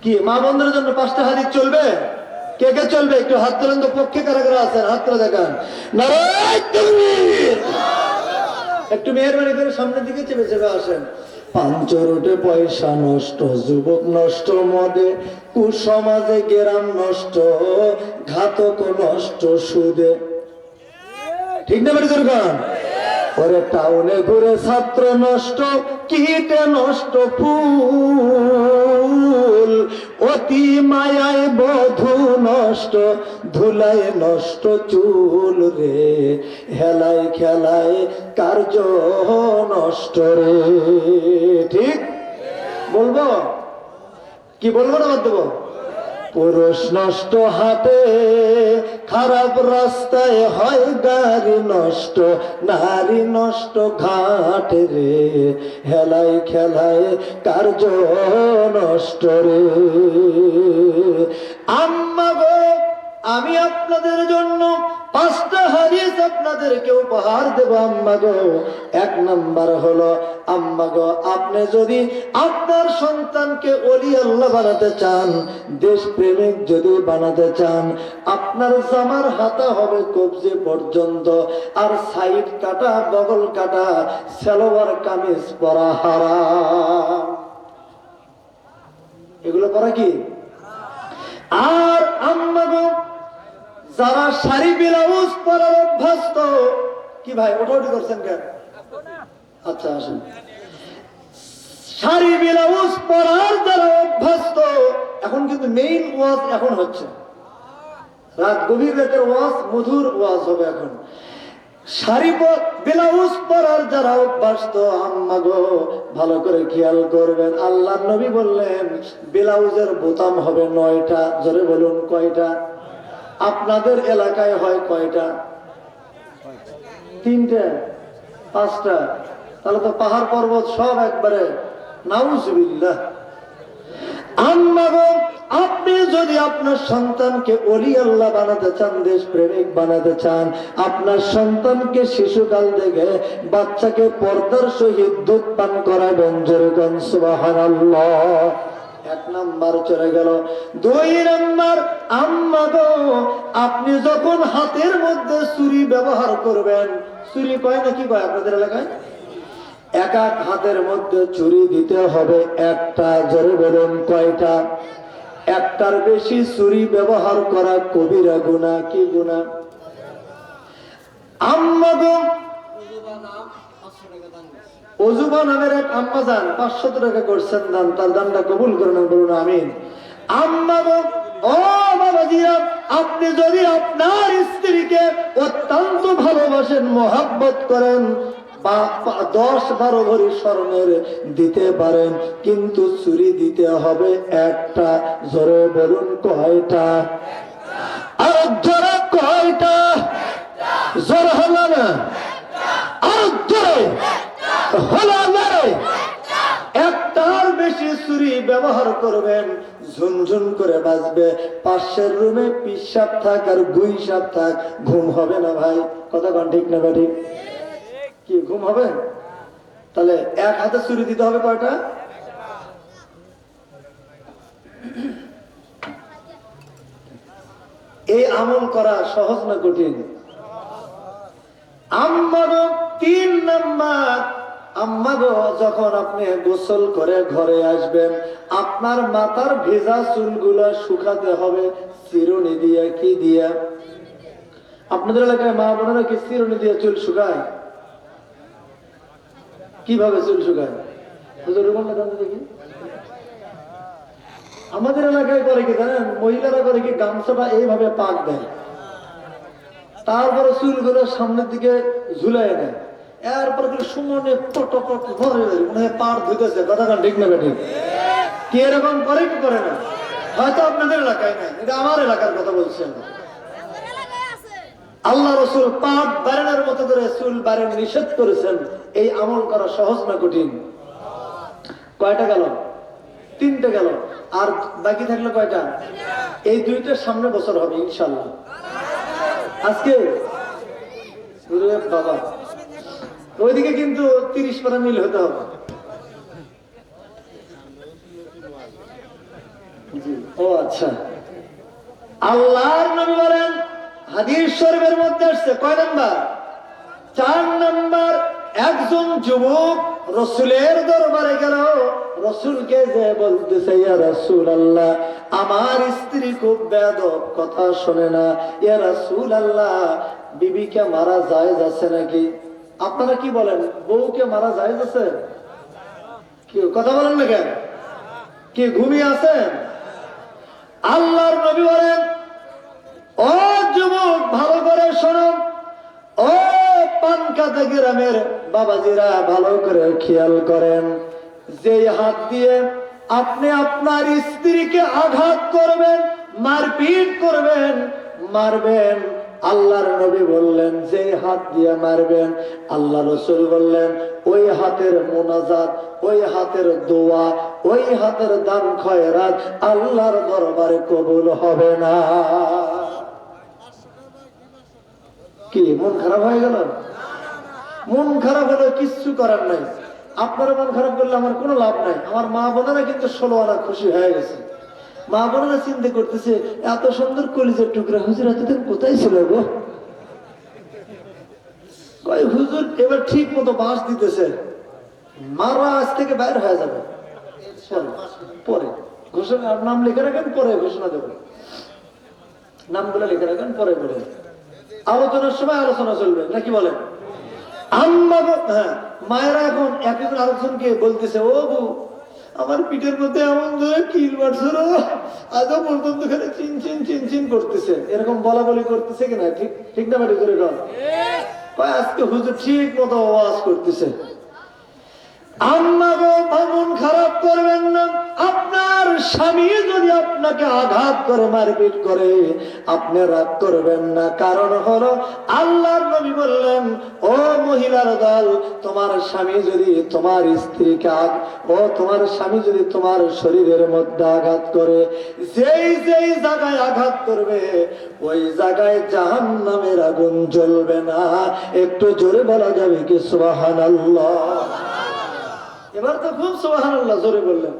কি মা বন্ধুর জন্য 5টা হাদিস চলবে? কে কে চলবে একটু হাত তোলেন তো, পক্ষে কারা কারা আছেন হাত তুলে দেখান। নারায়ে তাকবীর। একটু মেহেরবানি করে সামনের দিকে চেপে চেপে আসেন। পাঞ্চরোটে পয়সা নষ্ট, যুবক নষ্ট মদে, কুসমাজে গেরাম নষ্ট, ঘাতক নষ্ট সুদে। ঠিক না বেটি দরকার? ওরে টাউনে ঘুরে ছাত্র নষ্ট, কিটে নষ্ট ফুল, অতি মায়ায় বধূ নষ্ট, ধুলায় নষ্ট চুল রে, হেলায় খেলায় কার্য নষ্ট রে। ঠিক বলবো কি বলবো না বাদ দেবো? পুরুষ নষ্ট হাটে, খারাপ রাস্তায় হয় গাড়ি নষ্ট, নারী নষ্ট ঘাটে রে, হেলায় খেলায় কার্য নষ্ট রে। আম্মা গো, আমি আপনাদের জন্য 5টা হাদিস আপনাদেরকে উপহার দেব আম্মা গো। 1 নাম্বার হলো, আম্মা গো আপনি যদি আপনার সন্তানকে ওলি আল্লাহ বানাতে চান, দেশ প্রেমিক যদি বানাতে চান, আপনার জামার হাতা হবে কবজি পর্যন্ত, আর সাইড কাটা বগল কাটা সালোয়ার কামিজ পরা হারাম। এগুলো পরা কি? আর আম্মা গো, যারা শাড়ি ব্লাউজ পরার অভ্যস্ত, কি ভাই ওঠাউঠি করছেন কেন? আচ্ছা আসেন। শাড়ি ব্লাউজ পরার যারা অভ্যস্ত, এখন কিন্তু মেইন ওয়াজ এখন হচ্ছে, রাত গভীর রাতের ওয়াজ, মধুর ওয়াজ হবে এখন। শাড়ি ব্লাউজ পরার যারা অভ্যস্ত আম্মা গো, ভালো করে খেয়াল করবেন। আল্লাহর নবী বললেন ব্লাউজের বোতাম হবে 9টা। জোরে বলুন কয়টা? আপনাদের এলাকায় হয় কয়টা? 3টে 5টা? তাহলে তো পাহাড় পর্বত সব একবারে নাউজুবিল্লাহ। আম্মা গো, আপনি যদি আপনার সন্তানকে ওলি আল্লাহ বানাতে চান, দেশ প্রেমিক বানাতে চান, আপনার সন্তানকে শিশুকাল থেকে বাচ্চাকে পর্দার সহিত দুধ পান করাবেন। জোরে বলুন সুবহানাল্লাহ। 1 নাম্বার চলে গেল। 2 নাম্বার, আম্মা গো আপনি যখন হাতের মধ্যে ছুরি ব্যবহার করবেন, ছুরি কয় নাকি কয় আপনাদের এলাকায়? 1 হাতের মধ্যে ছুরি দিতে হবে 1টা। জোরে বলুন কয়টা? 1টার বেশি ছুরি ব্যবহার করা কবিরা গুনাহ। কি গুনাহ? আম্মা গো, ওজুবা নামের এক আম্মা যান 500 টাকা করছেন দান, তার দানটা কবুল করেন, বলুন আমিন। আম্মা গো, ও বাবাজিরা, আপনি যদি আপনার স্ত্রীকে অত্যন্ত ভালোবাসেন, মহব্বত করেন, 10-12 ভরি স্বর্ণের দিতে পারেন, কিন্তু চুরি দিতে হবে 1টা। জোরে বলুন কয়টা? আর জোরে কয়টা? জোর হলো না? আর জোরে হলো না? 1টার বেশি চুরি ব্যবহার করবেন, ঝুনঝুন করে বাজবে। পাশের রুমে পিসাব থাক আর গুইসাব থাক, ঘুম হবে না ভাই। কথা কোন ঠিক না ঠিক? কি ঘুম হবে? তাহলে 1 হাতে চুরি দিতে হবে কয়টা? এই আমল করা সহজ না কঠিন? আম্মা গো, 3 নাম্বার, আম্মা গো যখন আপনি গোসল করে ঘরে আসবেন, আপনার মাথার ভেজা চুলগুলো শুকাতে হবে চিরুনি দিয়ে। কি দিয়ে? আপনাদের এলাকায় মা বোনেরা কি চিরুনি দিয়ে চুল শুকায়? কিভাবে চুল শুকায়? দেখি আমাদের এলাকায় করে কি জানেন? মহিলারা করে কি, গামছাটা এইভাবে পাক দেয়, তারপরে চুলগুলো সামনের দিকে ঝুলাই দেয়, এরপর সুমনে পার ধুতেছে। কথা ঠিক না ঠিক? কি এরকম করে কি করে না? হয়তো আপনাদের এলাকায় নাই, এটা আমার এলাকার কথা বলছেন। আল্লাহ রসুল পাট বারেনের মতো করে চুল বারেন নিষেধ করেছেন। এই আমল করা সহজ না কঠিন? কয়টা গেল? 3টে গেল। আর বাকি থাকলো কয়টা? এই 2টার সামনে বছর হবে ইনশাল্লাহ। আজকে বাবা ওইদিকে কিন্তু 30 পারা মিল হতে হবে। ও আচ্ছা, আল্লাহর নবী বলেন হাদিস শরীফের মধ্যে আসছে কয় নাম্বার? 4 নাম্বার। একজন যুবক রাসূলের দরবারে গেল, রাসূলকে যে বলতেছে, ইয়া রাসূলুল্লাহ, আমার স্ত্রী খুব বেয়াদব, কথা শোনে না। ইয়া রাসূলুল্লাহ, বিবিকে মারা জায়েজ আছে নাকি? আপনারা কি বলেন, বউকে মারা জায়েজ আছে? কি কথা বলেন না কেন? কি ঘুমিয়ে আছেন? আল্লাহর নবী বলেন, ও যুবক ভালো করে শোনো, ও পানকাটা গ্রামের বাবাজিরা ভালো করে খেয়াল করেন, যে হাত দিয়ে আপনি আপনার স্ত্রীকে আঘাত করবেন, মারপিট করবেন, মারবেন, আল্লাহর নবী বললেন যে হাত দিয়ে মারবেন, আল্লাহ রাসূল বললেন ওই হাতের মুনাজাত, ওই হাতের দোয়া, ওই হাতের দান খয়রাত আল্লাহর দরবারে কবুল হবে না। কি মন খারাপ হয়ে গেল? মন খারাপ হলে কিচ্ছু করার নাই। আপনারা মন খারাপ করলে আমার কোনো লাভ নাই। আমার মা বোনেরা কিন্তু 16 আনা খুশি হয়ে গেছে। মা বোনেরা চিন্তা করতেছে, এত সুন্দর কলিজার টুকরা হুজুর এতদিন কোথায় ছিল গো? হুজুর এবার ঠিক মতো বাস দিতেছে, মারা আজ থেকে বাইর হয়ে যাবে। পরে ঘোষণা, নাম লিখে রাখেন, পরে ঘোষণা দেবেন, নামগুলো লিখে রাখেন, পরে বলে আলোচনার সময় আলোচনা চলবে নাকি বলেন? আম্মা, হ্যাঁ, মায়েরা এখন একজন আরেকজনকে বলতেছে, ও বউ, আমার পিঠের মধ্যে এমন ধরে কিল মারছিল, আজও পর্যন্ত খালি চিন চিন চিন চিন করতেছে, এরকম বলা বলি করতেছে কিনা? ঠিক ঠিক না বাড়ি করে কর। আজকে হুজুর ঠিক মতো আওয়াজ করতেছে। আম্মা গো, মন খারাপ করবেন না। আপনার স্বামী যদি আপনাকে আঘাত করে, মারপিট করে, আপনি রাগ করবেন না। কারণ হলো আল্লাহর নবী বললেন, ও মহিলার দল, তোমার স্বামী যদি তোমার স্ত্রীকে তোমার স্বামী যদি তোমার শরীরের মধ্যে আঘাত করে, যেই যেই জায়গায় আঘাত করবে ওই জায়গায় জাহান্নামের আগুন জ্বলবে না। একটু জোরে বলা যাবে কি সুবহানাল্লাহ? এবার তো খুব সুবহানাল্লাহ জোরে বললেন,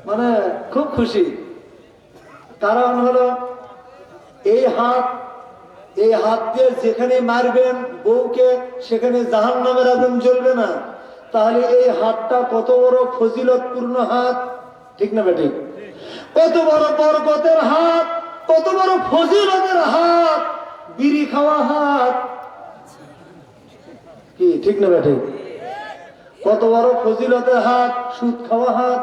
মানে খুব খুশি। কারণ হলো এই হাত দিয়ে যেখানে মারবেন বউকে, সেখানে জাহান্নামের আগুন জ্বলবে না। তাহলে এই হাতটা কত বড় ফজিলতপূর্ণ হাত, ঠিক না বেঠিক? কত বড় বরকতের হাত, কত বড় ফজিলতের হাত, বিড়ি খাওয়া হাত, কি ঠিক না বেঠিক? কত বড় ফজিলতের হাত, সুদ খাওয়া হাত,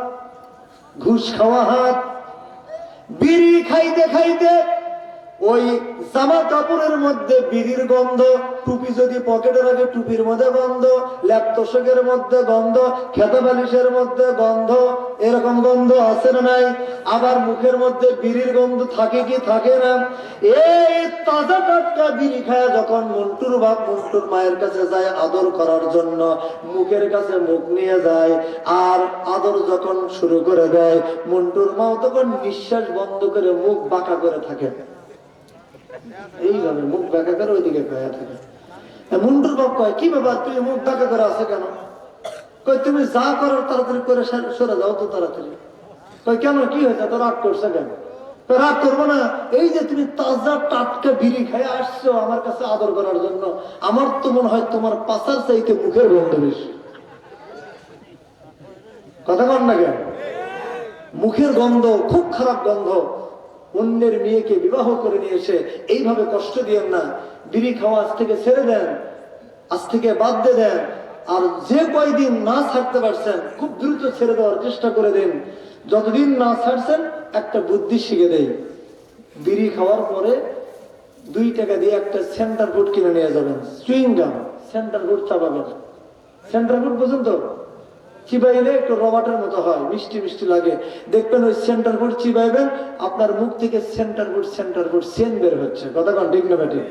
ঘুষ খাওয়া হাত, বিড়ি খাইতে খাইতে ওই জামা কাপড়ের মধ্যে বিড়ির গন্ধ, টুপি যদি পকেটে রাখে টুপির মধ্যে গন্ধ, ল্যাপ তোষকের মধ্যে গন্ধ, খেতা বালিশের মধ্যে গন্ধ, এরকম গন্ধ আছে না নাই? আবার মুখের মধ্যে বিড়ির গন্ধ থাকে কি থাকে না? এই তাজা টাটকা বিড়ি খায় যখন মন্টুর বাপ মন্টুর মায়ের কাছে যায় আদর করার জন্য, মুখের কাছে মুখ নিয়ে যায়, আর আদর যখন শুরু করে দেয়, মন্টুর মাও তখন নিঃশ্বাস বন্ধ করে মুখ বাঁকা করে থাকে, এইভাবে মুখ বাঁকা করে ওইদিকে খায়া থাকে। মন্টুর বাপ কয়, কি ব্যাপার, তুই মুখ বাঁকা করে আছে কেন? কই, তুমি যা করার তাড়াতাড়ি করে সরে যাও তো তাড়াতাড়ি। কই, কেন, কি হয়েছে, তো রাগ করছে কেন? রাগ করবো না, এই যে তুমি তাজা টাটকা বিড়ি খাই আসছো আমার কাছে আদর করার জন্য, আমার তো মনে হয় তোমার পাশার চাইতে মুখের গন্ধ বেশি। কথা বল না কেন? মুখের গন্ধ খুব খারাপ গন্ধ। অন্যের মেয়েকে বিবাহ করে নিয়ে এসে এইভাবে কষ্ট দিয়েন না। বিড়ি খাওয়া আজ থেকে ছেড়ে দেন, আজ থেকে বাদ দিয়ে দেন। আর যে কয়দিন না ছাড়তে পারছেন খুব দ্রুত ছেড়ে দেওয়ার চেষ্টা করে দিন। যতদিন না ছাড়ছেন একটা বুদ্ধি শিখে দেই, বিড়ি খাওয়ার পরে 2 টাকা দিয়ে একটা সেন্টার ফুড কিনে নিয়ে যাবেন, চুইং গাম, সেন্টার ফুড চাপাবেন। সেন্টার ফুড বুঝুন তো, চিবাইলে একটু রবাটের মতো হয়, মিষ্টি মিষ্টি লাগে, দেখবেন ওই সেন্টার ফুড চিবাইবেন, আপনার মুখ থেকে সেন্টার ফুড সেন বের হচ্ছে। কথা কন ঠিক না বেঠিক?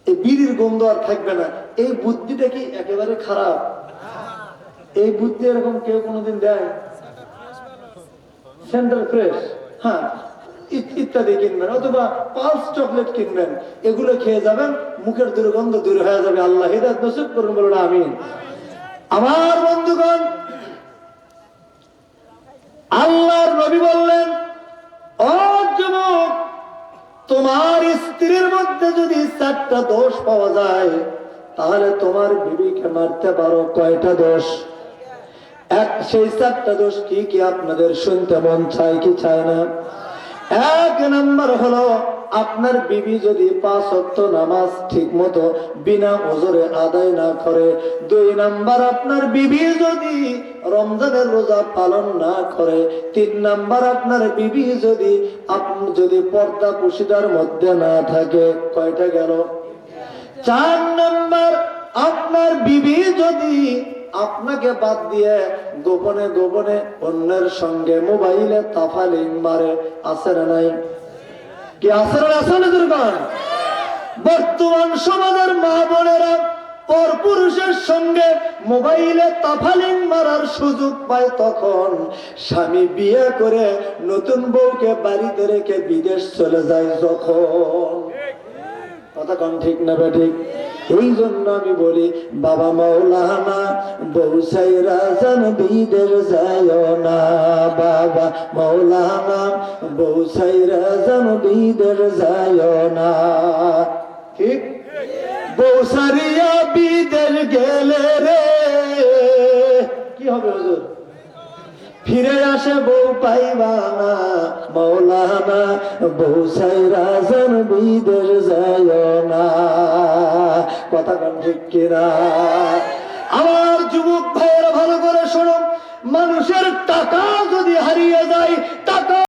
এই বিড়ির গন্ধ আর থাকবে না। এই বুদ্ধিটা কি একেবারে খারাপ? এই বুদ্ধি এরকম কেউ কোনোদিন দেয়? সেন্টার ফ্রেশ, হ্যাঁ, ইত্যাদি কিনবেন, অথবা পালস চকলেট কিনবেন, এগুলো খেয়ে যাবেন, মুখের দুর্গন্ধ দূর হয়ে যাবে। আল্লাহ হিদায়াত নসিব করুন, বলুন আমিন। আমার বন্ধুগণ, আল্লাহর নবী বললেন, ও যুবক, তোমার স্ত্রীর মধ্যে যদি 4টা দোষ পাওয়া যায় তাহলে তোমার বিবিকে মারতে পারো। কয়টা দোষ? সেই 4টা দোষ কি কি আপনাদের শুনতে মন চায় কি চায় না? 1 নাম্বার হলো, আপনার বিবি যদি 5 ওয়াক্ত নামাজ ঠিক মতো বিনা ওজরে আদায় না করে। 2 নাম্বার, আপনার বিবি যদি রমজানের রোজা পালন না করে। 3 নাম্বার, আপনার বিবি যদি পর্দা পুশিদার মধ্যে না থাকে। কয়টা গেল? 4 নাম্বার, আপনার বিবি যদি আপনাকে বাদ দিয়ে গোপনে গোপনে অন্যের সঙ্গে মোবাইলে তাফালিং মারে। আছে না নাই? কি আছে না? আসলে দুর্গান বর্তমান সমাজের মা বোনেরা পরপুরুষের সঙ্গে মোবাইলে তাফালিং মারার সুযোগ পায় তখন স্বামী বিয়ে করে নতুন বউকে বাড়িতে রেখে বিদেশ চলে যায় যখন। কথা কোন ঠিক না ঠিক? এই জন্য আমি বলি, বাবা মাওলানা বউ সাইরা জান বিদেশ যায় না। বাবা মাওলানা বউ সাইরা জান বিদেশ যায় না। ঠিক? বউ সারিয়া বিদেশ গেলে রে কি হবে হুজুর? ফিরে আসে বউ পাইবা না। মাওলানা বউ সাইরা জান বিদেশ যায় না। কথা কোন ঠিক কিনা? আমার যুবক ভাইয়েরা ভালো করে শোনো, মানুষের টাকা যদি হারিয়ে যায়, টাকা